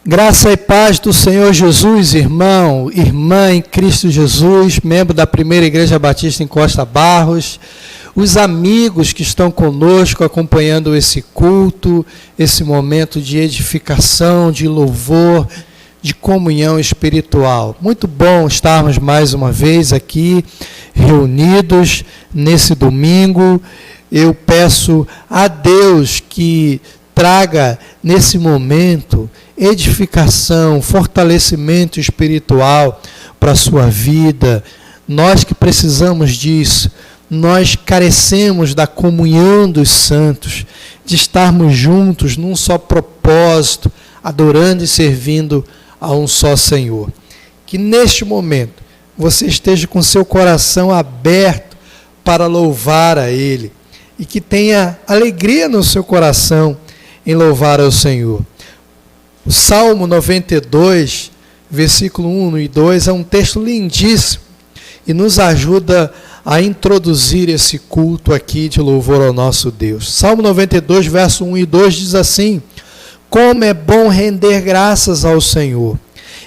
Graça e paz do Senhor Jesus, irmão, irmã em Cristo Jesus, membro da Primeira Igreja Batista em Costa Barros, os amigos que estão conosco acompanhando esse culto, esse momento de edificação, de louvor, de comunhão espiritual. Muito bom estarmos mais uma vez aqui reunidos nesse domingo. Eu peço a Deus que traga nesse momento edificação, fortalecimento espiritual para a sua vida. Nós que precisamos disso, nós carecemos da comunhão dos santos, de estarmos juntos num só propósito, adorando e servindo a um só Senhor. Que neste momento você esteja com seu coração aberto para louvar a Ele e que tenha alegria no seu coração em louvar ao Senhor. O Salmo 92, versículo 1 e 2, é um texto lindíssimo e nos ajuda a introduzir esse culto aqui de louvor ao nosso Deus. Salmo 92, verso 1 e 2 diz assim: como é bom render graças ao Senhor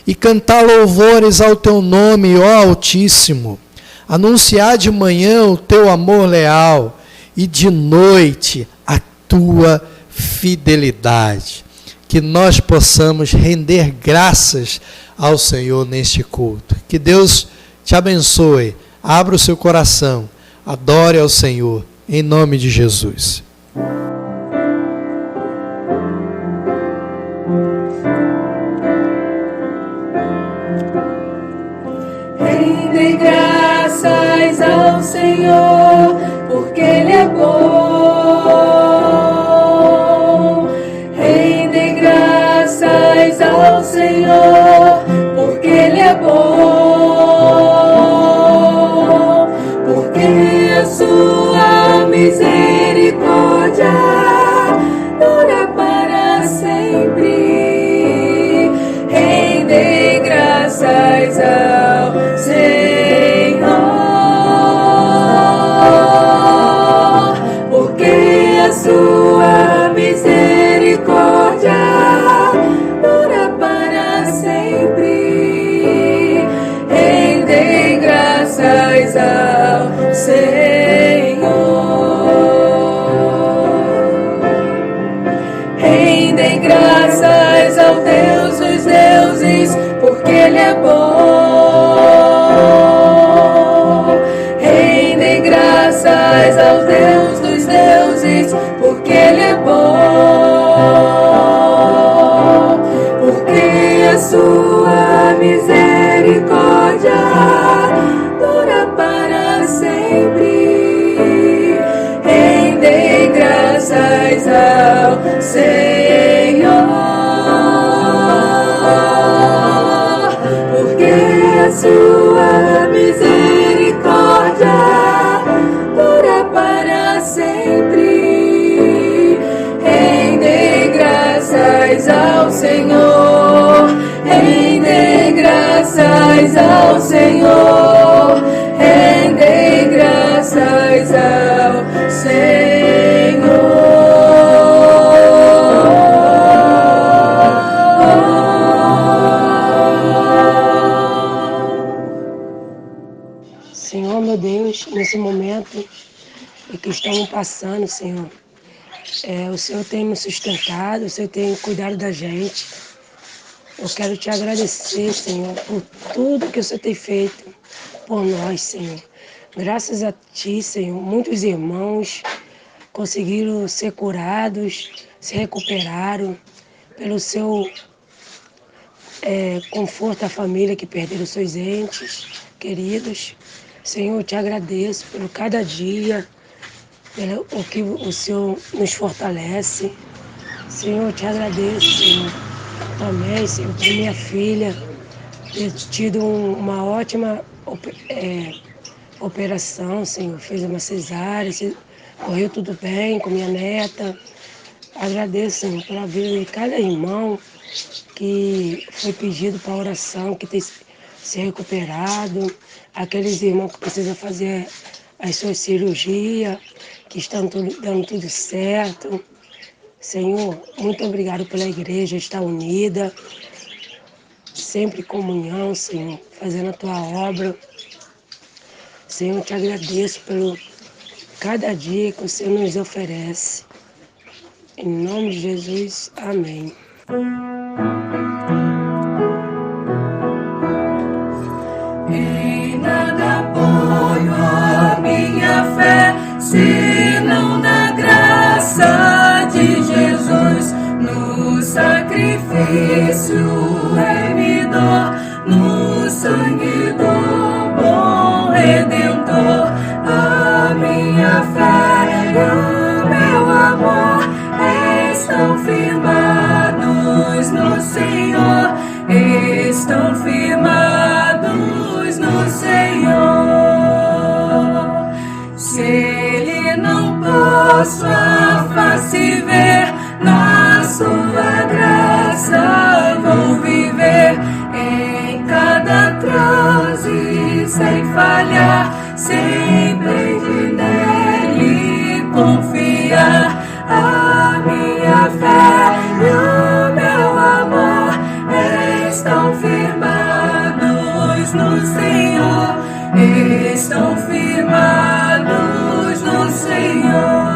e cantar louvores ao teu nome, ó Altíssimo, anunciar de manhã o teu amor leal e de noite a tua fidelidade. Que nós possamos render graças ao Senhor neste culto. Que Deus te abençoe. Abra o seu coração. Adore ao Senhor. Em nome de Jesus. Rende graças ao Senhor, porque Ele é bom. Ao Senhor, porque Ele é bom, porque a sua misericórdia dura para sempre. Rende graças ao Senhor, porque a sua misericórdia ao Senhor. Rendem graças ao Deus dos deuses, porque Ele é bom. Rendem graças ao Deus dos deuses, porque Ele é bom. Porque a sua misericórdia graças ao Senhor, porque a sua misericórdia dura para sempre. Rende graças ao Senhor, rende graças ao Senhor, rende graças ao Senhor. Senhor, meu Deus, nesse momento que estamos passando, Senhor, o Senhor tem nos sustentado, o Senhor tem cuidado da gente. Eu quero te agradecer, Senhor, por tudo que o Senhor tem feito por nós, Senhor. Graças a Ti, Senhor, muitos irmãos conseguiram ser curados, se recuperaram pelo Seu conforto à família que perderam seus entes queridos. Senhor, eu te agradeço por cada dia, pelo que o Senhor nos fortalece. Senhor, eu te agradeço, Senhor, também, Senhor, por minha filha ter tido uma ótima operação, Senhor. Fez uma cesárea, correu tudo bem com minha neta. Agradeço, Senhor, pela vida de cada irmão que foi pedido para oração, que tem se recuperado, aqueles irmãos que precisam fazer as suas cirurgias, que estão dando tudo certo. Senhor, muito obrigado pela igreja estar unida, sempre em comunhão, Senhor, fazendo a tua obra. Senhor, eu te agradeço pelo cada dia que o Senhor nos oferece. Em nome de Jesus, amém. Em nada apoio a minha fé, senão na graça de Jesus, no sacrifício remidor, no sangue do bom Redentor. A minha fé e o meu amor estão firmados no Senhor, estão firmados no Senhor. Se Ele não posso a face ver, na sua graça vou viver, em cada transe sem falhar, sempre de nele confiar. A minha fé e o meu amor estão firmados no Senhor, estão firmados no Senhor.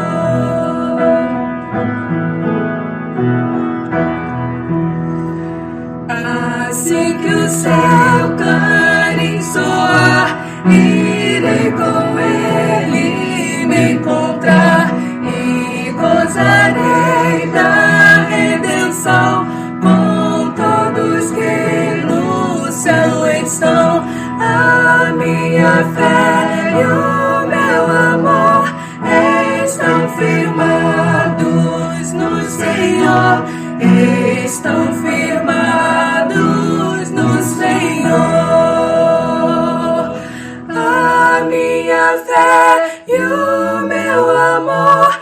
Assim que o céu clarim soar, irei com Ele me encontrar e gozarei da redenção com todos que no céu estão. A minha fé e o meu amor estão firmados no Senhor, estão firmados no Senhor. A minha fé e o meu amor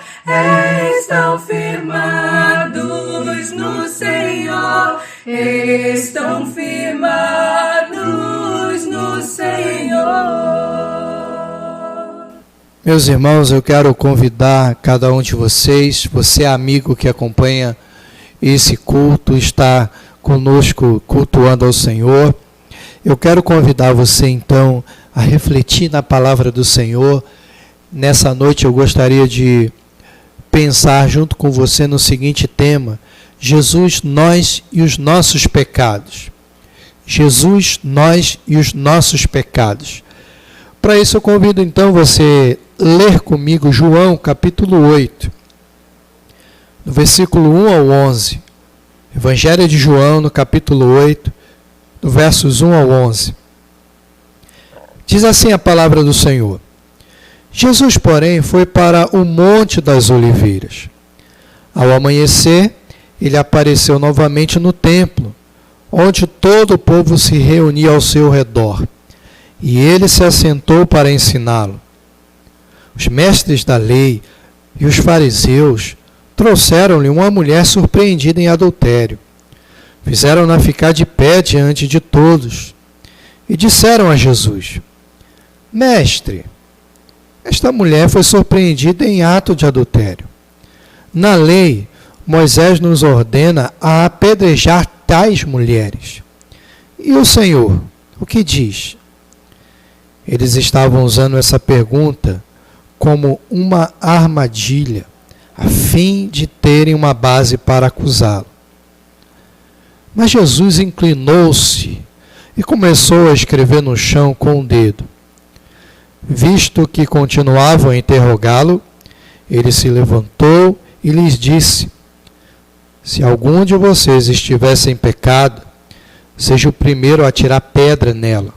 estão firmados no Senhor, estão firmados no Senhor. Meus irmãos, eu quero convidar cada um de vocês, você amigo que acompanha esse culto, está conosco cultuando ao Senhor. Eu quero convidar você então a refletir na palavra do Senhor. Nessa noite eu gostaria de pensar junto com você no seguinte tema: Jesus, nós e os nossos pecados. Jesus, nós e os nossos pecados. Para isso eu convido então você ler comigo João capítulo 8, no versículo 1 ao 11. Evangelho de João, no capítulo 8, no versos 1 ao 11. Diz assim a palavra do Senhor: Jesus, porém, foi para o Monte das Oliveiras. Ao amanhecer, ele apareceu novamente no templo, onde todo o povo se reunia ao seu redor, e ele se assentou para ensiná-lo. Os mestres da lei e os fariseus trouxeram-lhe uma mulher surpreendida em adultério. Fizeram-na ficar de pé diante de todos e disseram a Jesus: Mestre, esta mulher foi surpreendida em ato de adultério. Na lei, Moisés nos ordena a apedrejar tais mulheres. E o Senhor, o que diz? Eles estavam usando essa pergunta como uma armadilha, a fim de terem uma base para acusá-lo. Mas Jesus inclinou-se e começou a escrever no chão com o dedo. Visto que continuavam a interrogá-lo, ele se levantou e lhes disse: Se algum de vocês estivesse em pecado, seja o primeiro a atirar pedra nela.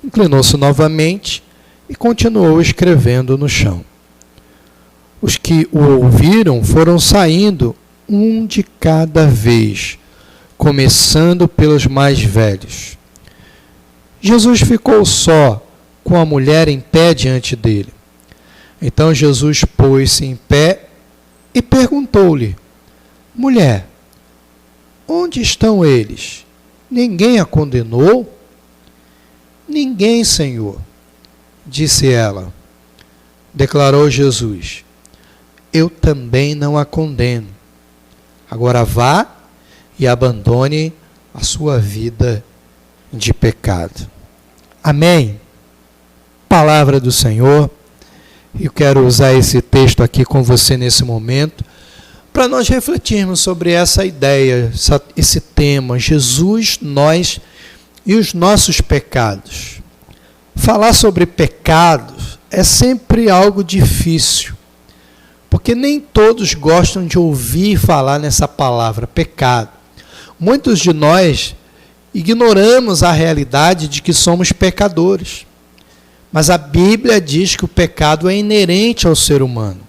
Inclinou-se novamente e continuou escrevendo no chão. Os que o ouviram foram saindo, um de cada vez, começando pelos mais velhos. Jesus ficou só, com a mulher em pé diante dele. Então Jesus pôs-se em pé e perguntou-lhe: Mulher, onde estão eles? Ninguém a condenou? Ninguém, Senhor, disse ela. Declarou Jesus: Eu também não a condeno. Agora vá e abandone a sua vida de pecado. Amém? Palavra do Senhor. Eu quero usar esse texto aqui com você nesse momento, para nós refletirmos sobre essa ideia, esse tema, Jesus, nós e os nossos pecados. Falar sobre pecados é sempre algo difícil, porque nem todos gostam de ouvir falar nessa palavra, pecado. Muitos de nós ignoramos a realidade de que somos pecadores. Mas a Bíblia diz que o pecado é inerente ao ser humano.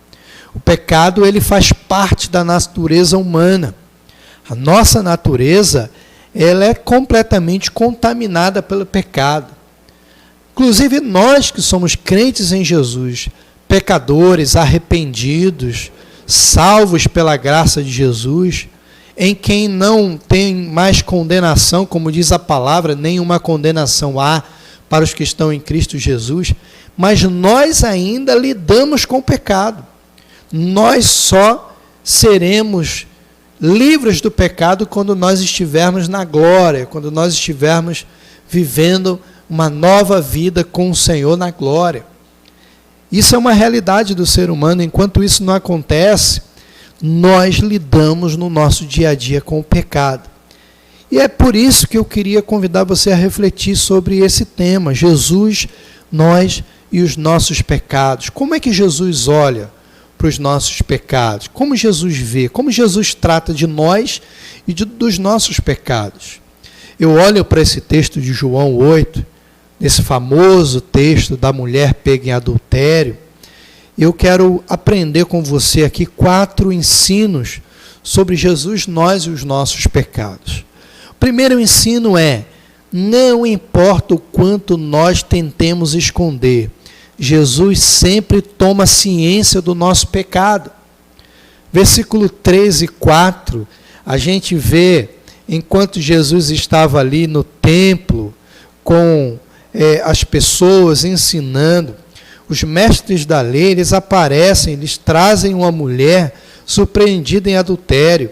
O pecado, ele faz parte da natureza humana. A nossa natureza, ela é completamente contaminada pelo pecado. Inclusive nós que somos crentes em Jesus, pecadores, arrependidos, salvos pela graça de Jesus, em quem não tem mais condenação, como diz a palavra, nenhuma condenação há para os que estão em Cristo Jesus, mas nós ainda lidamos com o pecado. Nós só seremos livres do pecado quando nós estivermos na glória, quando nós estivermos vivendo uma nova vida com o Senhor na glória. Isso é uma realidade do ser humano. Enquanto isso não acontece, nós lidamos no nosso dia a dia com o pecado. E é por isso que eu queria convidar você a refletir sobre esse tema, Jesus, nós e os nossos pecados. Como é que Jesus olha para os nossos pecados? Como Jesus vê? Como Jesus trata de nós e dos nossos pecados? Eu olho para esse texto de João 8, nesse famoso texto da mulher pega em adultério. Eu quero aprender com você aqui 4 ensinos sobre Jesus, nós e os nossos pecados. O primeiro ensino é: não importa o quanto nós tentemos esconder, Jesus sempre toma ciência do nosso pecado. Versículo 3 e 4, a gente vê, enquanto Jesus estava ali no templo, com as pessoas ensinando, os mestres da lei, eles aparecem, eles trazem uma mulher surpreendida em adultério,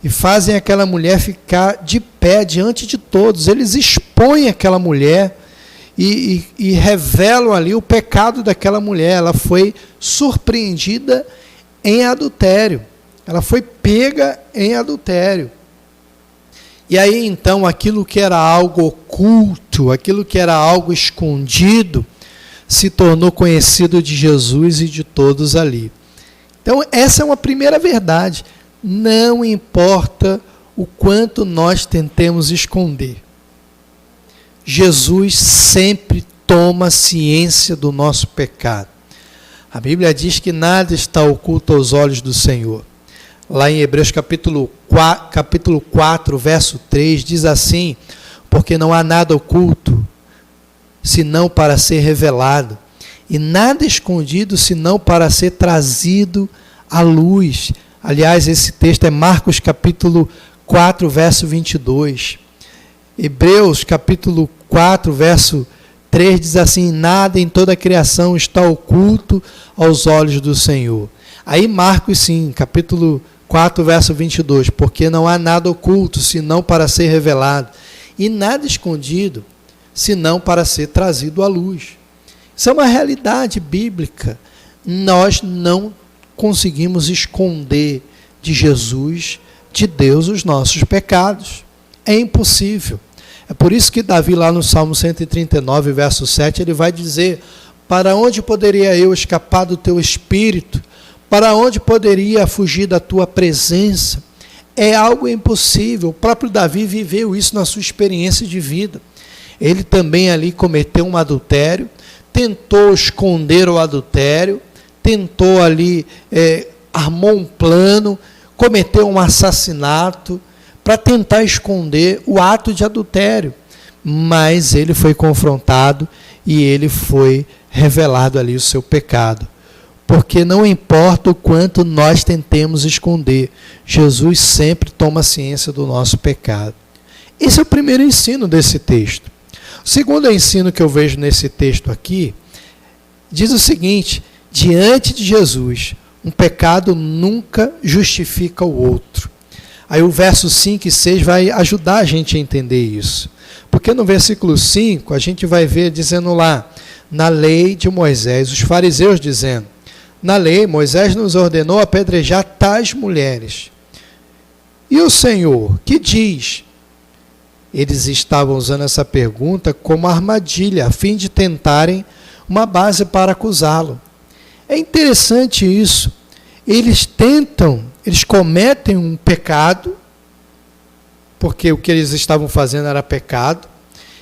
e fazem aquela mulher ficar de pé diante de todos. Eles expõem aquela mulher e revelam ali o pecado daquela mulher. Ela foi surpreendida em adultério. Ela foi pega em adultério. E aí então aquilo que era algo oculto, aquilo que era algo escondido, se tornou conhecido de Jesus e de todos ali. Então essa é uma primeira verdade. Não importa o quanto nós tentemos esconder, Jesus sempre toma ciência do nosso pecado. A Bíblia diz que nada está oculto aos olhos do Senhor. Lá em Hebreus capítulo 4, verso 3, diz assim: porque não há nada oculto, senão para ser revelado, e nada escondido, senão para ser trazido à luz. Aliás, esse texto é Marcos capítulo 4, verso 22. Hebreus capítulo 4, verso 3 diz assim: nada em toda a criação está oculto aos olhos do Senhor. Aí Marcos sim, capítulo 4, verso 22, porque não há nada oculto, senão para ser revelado, e nada escondido, senão para ser trazido à luz. Isso é uma realidade bíblica. Nós não conseguimos esconder de Jesus, de Deus, os nossos pecados. É impossível. É por isso que Davi, lá no Salmo 139, verso 7, ele vai dizer: para onde poderia eu escapar do teu espírito? Para onde poderia fugir da tua presença? É algo impossível. O próprio Davi viveu isso na sua experiência de vida. Ele também ali cometeu um adultério, tentou esconder o adultério, tentou ali, armou um plano, cometeu um assassinato para tentar esconder o ato de adultério. Mas ele foi confrontado e ele foi revelado ali o seu pecado. Porque não importa o quanto nós tentemos esconder, Jesus sempre toma ciência do nosso pecado. Esse é o primeiro ensino desse texto. O segundo ensino que eu vejo nesse texto aqui, diz o seguinte: diante de Jesus, um pecado nunca justifica o outro. Aí o verso 5 e 6 vai ajudar a gente a entender isso. Porque no versículo 5 a gente vai ver dizendo lá, na lei de Moisés, os fariseus dizendo, na lei Moisés nos ordenou apedrejar tais mulheres. E o Senhor, que diz? Eles estavam usando essa pergunta como armadilha, a fim de tentarem uma base para acusá-lo. É interessante isso. Eles cometem um pecado, porque o que eles estavam fazendo era pecado.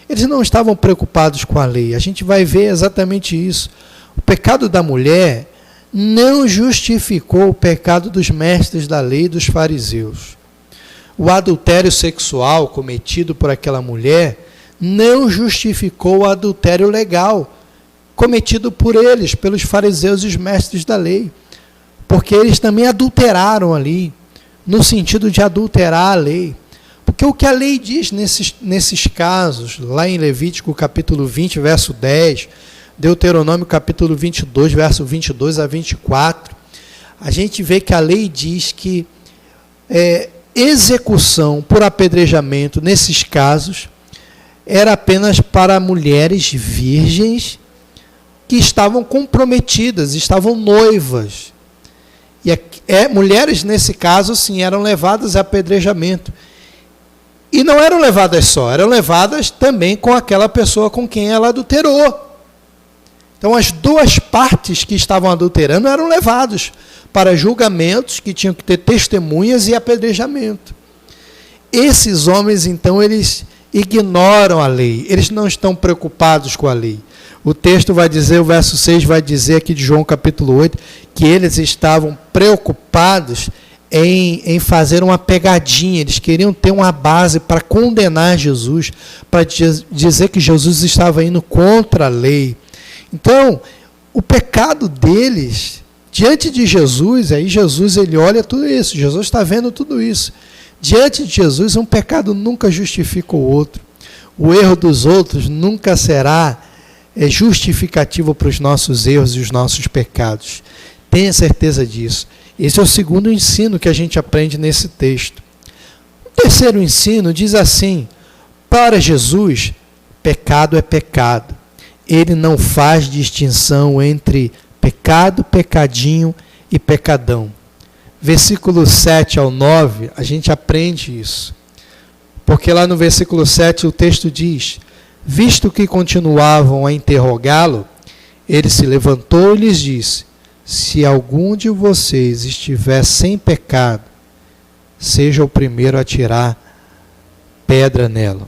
Eles não estavam preocupados com a lei. A gente vai ver exatamente isso. O pecado da mulher não justificou o pecado dos mestres da lei e dos fariseus. O adultério sexual cometido por aquela mulher não justificou o adultério legal cometido por eles, pelos fariseus e os mestres da lei. Porque eles também adulteraram ali, no sentido de adulterar a lei. Porque o que a lei diz nesses casos, lá em Levítico capítulo 20, verso 10, Deuteronômio capítulo 22, verso 22 a 24, a gente vê que a lei diz que execução por apedrejamento, nesses casos, era apenas para mulheres virgens que estavam comprometidas, estavam noivas. E mulheres, nesse caso, sim, eram levadas a apedrejamento. E não eram levadas só, eram levadas também com aquela pessoa com quem ela adulterou. Então, as duas partes que estavam adulterando eram levados para julgamentos que tinham que ter testemunhas e apedrejamento. Esses homens, então, eles ignoram a lei, eles não estão preocupados com a lei. O texto vai dizer, o verso 6 vai dizer aqui de João capítulo 8, que eles estavam preocupados em fazer uma pegadinha, eles queriam ter uma base para condenar Jesus, para dizer que Jesus estava indo contra a lei. Então, o pecado deles, diante de Jesus, aí Jesus ele olha tudo isso, Jesus está vendo tudo isso. Diante de Jesus, um pecado nunca justifica o outro. O erro dos outros nunca será justificativo para os nossos erros e os nossos pecados. Tenha certeza disso. Esse é o segundo ensino que a gente aprende nesse texto. O terceiro ensino diz assim: para Jesus, pecado é pecado. Ele não faz distinção entre pecado, pecadinho e pecadão. Versículo 7 ao 9, a gente aprende isso. Porque lá no versículo 7 o texto diz: visto que continuavam a interrogá-lo, ele se levantou e lhes disse: se algum de vocês estiver sem pecado, seja o primeiro a tirar pedra nela.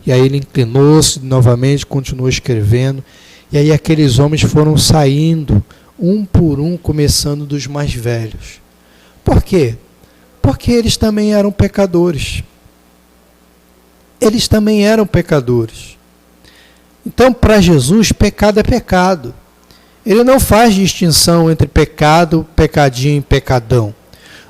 E aí ele inclinou-se novamente, continuou escrevendo, e aí aqueles homens foram saindo, um por um, começando dos mais velhos. Por quê? Porque eles também eram pecadores. Eles também eram pecadores. Então, para Jesus, pecado é pecado. Ele não faz distinção entre pecado, pecadinho e pecadão.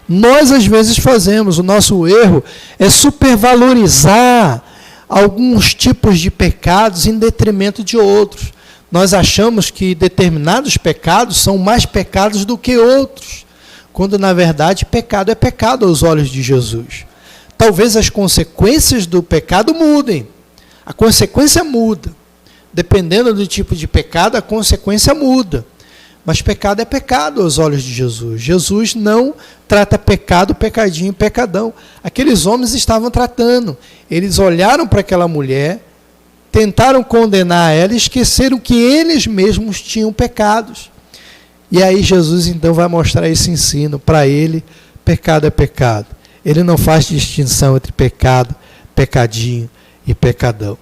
Nós, às vezes, fazemos. O nosso erro é supervalorizar alguns tipos de pecados em detrimento de outros. Nós achamos que determinados pecados são mais pecados do que outros, quando, na verdade, pecado é pecado aos olhos de Jesus. Talvez as consequências do pecado mudem. A consequência muda. Dependendo do tipo de pecado, a consequência muda. Mas pecado é pecado aos olhos de Jesus. Jesus não trata pecado, pecadinho e pecadão. Aqueles homens estavam tratando. Eles olharam para aquela mulher, tentaram condenar ela e esqueceram que eles mesmos tinham pecados. E aí Jesus então vai mostrar esse ensino. Para ele, pecado é pecado. Ele não faz distinção entre pecado, pecadinho e pecadão.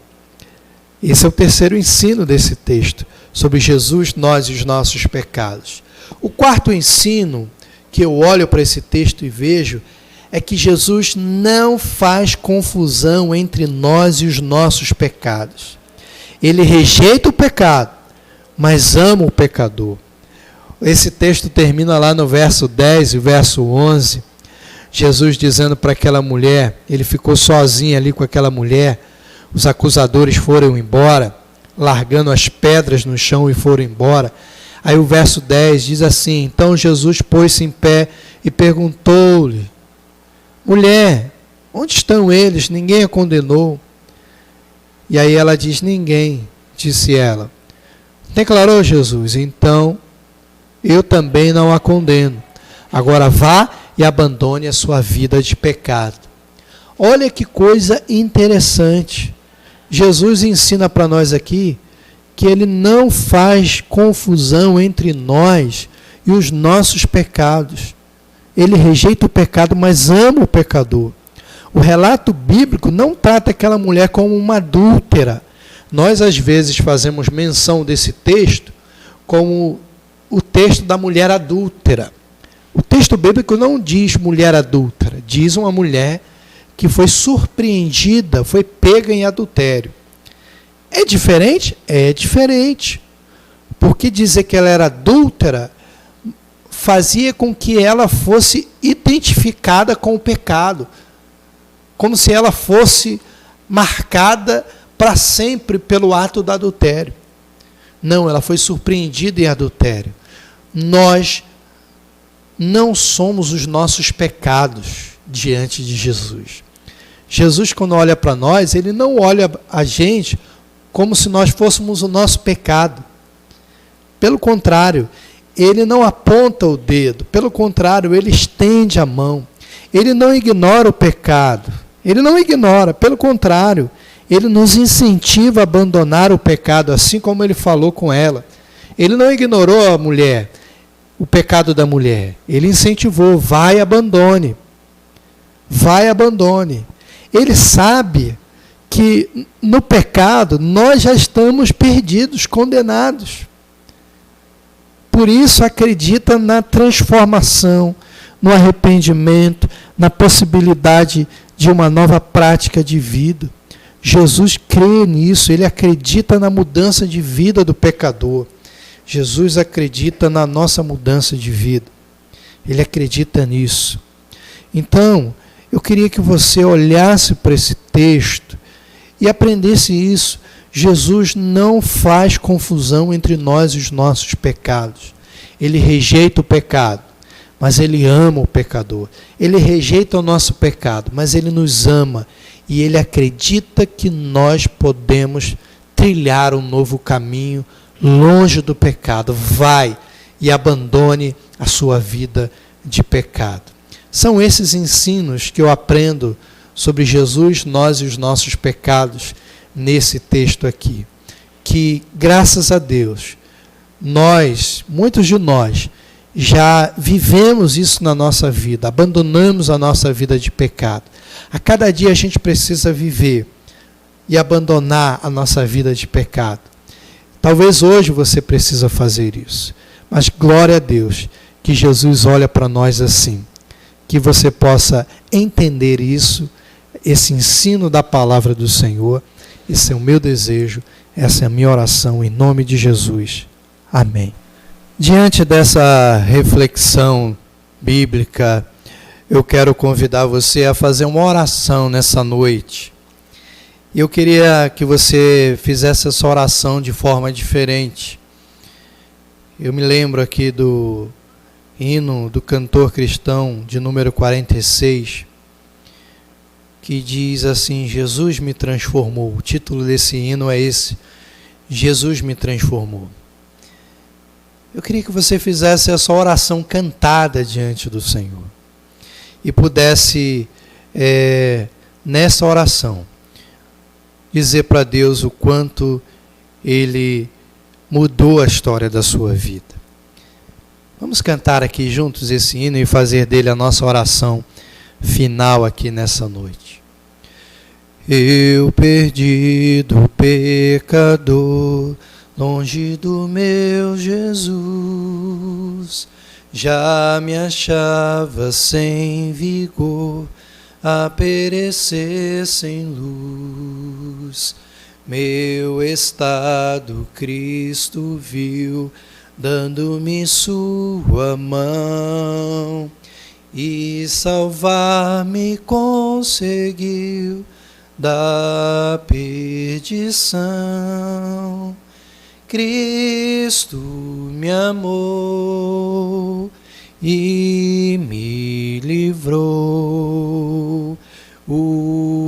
Esse é o terceiro ensino desse texto, sobre Jesus, nós e os nossos pecados. O quarto ensino que eu olho para esse texto e vejo é que Jesus não faz confusão entre nós e os nossos pecados. Ele rejeita o pecado, mas ama o pecador. Esse texto termina lá no verso 10 e verso 11, Jesus dizendo para aquela mulher, ele ficou sozinho ali com aquela mulher, os acusadores foram embora, largando as pedras no chão e foram embora. Aí o verso 10 diz assim: então Jesus pôs-se em pé e perguntou-lhe: mulher, onde estão eles? Ninguém a condenou. E aí ela diz, ninguém, disse ela. Declarou Jesus, então eu também não a condeno. Agora vá e abandone a sua vida de pecado. Olha que coisa interessante. Jesus ensina para nós aqui que ele não faz confusão entre nós e os nossos pecados. Ele rejeita o pecado, mas ama o pecador. O relato bíblico não trata aquela mulher como uma adúltera. Nós, às vezes, fazemos menção desse texto como o texto da mulher adúltera. O texto bíblico não diz mulher adúltera, diz uma mulher que foi surpreendida, foi pega em adultério. É diferente? É diferente. Porque dizer que ela era adúltera fazia com que ela fosse identificada com o pecado, como se ela fosse marcada para sempre pelo ato do adultério. Não, ela foi surpreendida em adultério. Nós não somos os nossos pecados diante de Jesus. Jesus, quando olha para nós, ele não olha a gente como se nós fôssemos o nosso pecado. Pelo contrário, ele não aponta o dedo, pelo contrário, ele estende a mão. Ele não ignora o pecado, ele não ignora, pelo contrário, ele nos incentiva a abandonar o pecado, assim como ele falou com ela. Ele não ignorou a mulher, o pecado da mulher, ele incentivou, vai e abandone. Vai e abandone. Ele sabe que no pecado nós já estamos perdidos, condenados. Por isso acredita na transformação, no arrependimento, na possibilidade de uma nova prática de vida. Jesus crê nisso, ele acredita na mudança de vida do pecador. Jesus acredita na nossa mudança de vida. Ele acredita nisso. Então, eu queria que você olhasse para esse texto e aprendesse isso. Jesus não faz confusão entre nós e os nossos pecados. Ele rejeita o pecado, mas ele ama o pecador. Ele rejeita o nosso pecado, mas ele nos ama. E ele acredita que nós podemos trilhar um novo caminho longe do pecado. Vai e abandone a sua vida de pecado. São esses ensinos que eu aprendo sobre Jesus, nós e os nossos pecados, nesse texto aqui. Que, graças a Deus, nós, muitos de nós, já vivemos isso na nossa vida, abandonamos a nossa vida de pecado. A cada dia a gente precisa viver e abandonar a nossa vida de pecado. Talvez hoje você precisa fazer isso, mas glória a Deus que Jesus olha para nós assim, que você possa entender isso, esse ensino da palavra do Senhor. Esse é o meu desejo, essa é a minha oração em nome de Jesus. Amém. Diante dessa reflexão bíblica, eu quero convidar você a fazer uma oração nessa noite. Eu queria que você fizesse essa oração de forma diferente. Eu me lembro aqui do hino do cantor cristão de número 46, que diz assim: Jesus me transformou. O título desse hino é esse: Jesus me transformou. Eu queria que você fizesse essa oração cantada diante do Senhor e pudesse, nessa oração, dizer para Deus o quanto Ele mudou a história da sua vida. Vamos cantar aqui juntos esse hino e fazer dele a nossa oração final aqui nessa noite. Eu, perdido pecador, longe do meu Jesus, já me achava sem vigor, a perecer sem luz. Meu estado Cristo viu, dando-me sua mão, e salvar-me conseguiu da perdição. Cristo me amou e me livrou.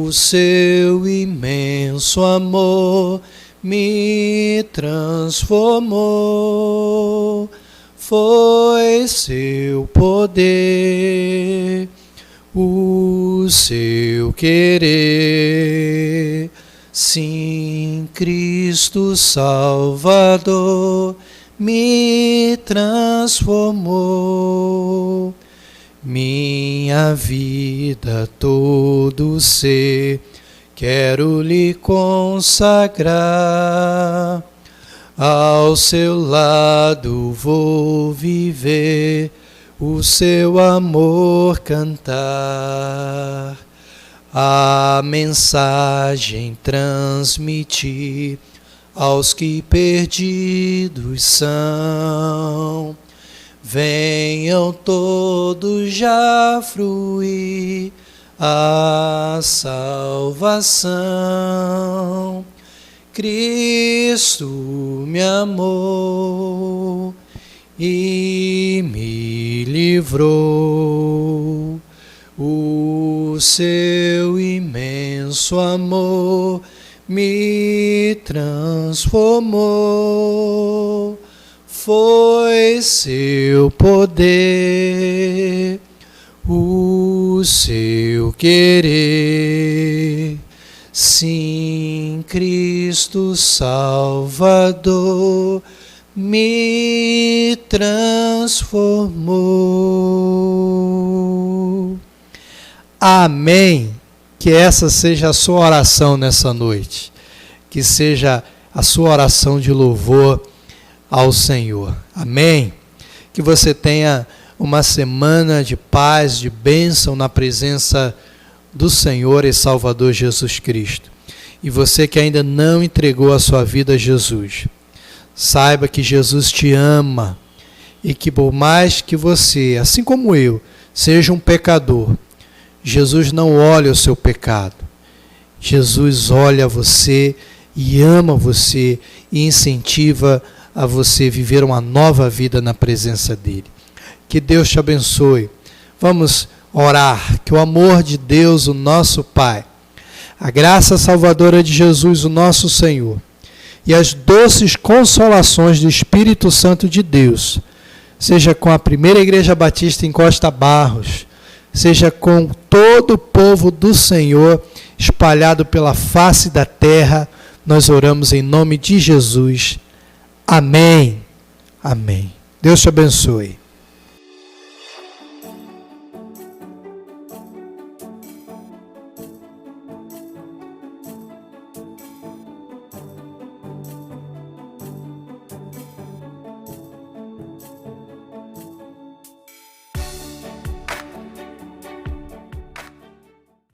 O seu imenso amor me transformou. Foi seu poder, o seu querer. Sim, Cristo Salvador me transformou. Minha vida, todo ser, quero lhe consagrar. Ao seu lado vou viver, o seu amor cantar. A mensagem transmitir aos que perdidos são. Venham todos já fruir a salvação. Cristo me amou e me livrou. O seu imenso amor me transformou. Foi seu poder, o seu querer. Sim, Cristo Salvador me transformou. Amém. Que essa seja a sua oração nessa noite. Que seja a sua oração de louvor ao Senhor. Amém. Que você tenha uma semana de paz, de bênção na presença do Senhor e Salvador Jesus Cristo. E você que ainda não entregou a sua vida a Jesus, saiba que Jesus te ama e que por mais que você, assim como eu, seja um pecador, Jesus não olha o seu pecado. Jesus olha você e ama você e incentiva a você viver uma nova vida na presença dele. Que Deus te abençoe. Vamos orar. Que o amor de Deus, o nosso Pai, a graça salvadora de Jesus, o nosso Senhor, e as doces consolações do Espírito Santo de Deus, seja com a Primeira Igreja Batista em Costa Barros, seja com todo o povo do Senhor espalhado pela face da terra. Nós oramos em nome de Jesus. Amém. Amém. Deus te abençoe.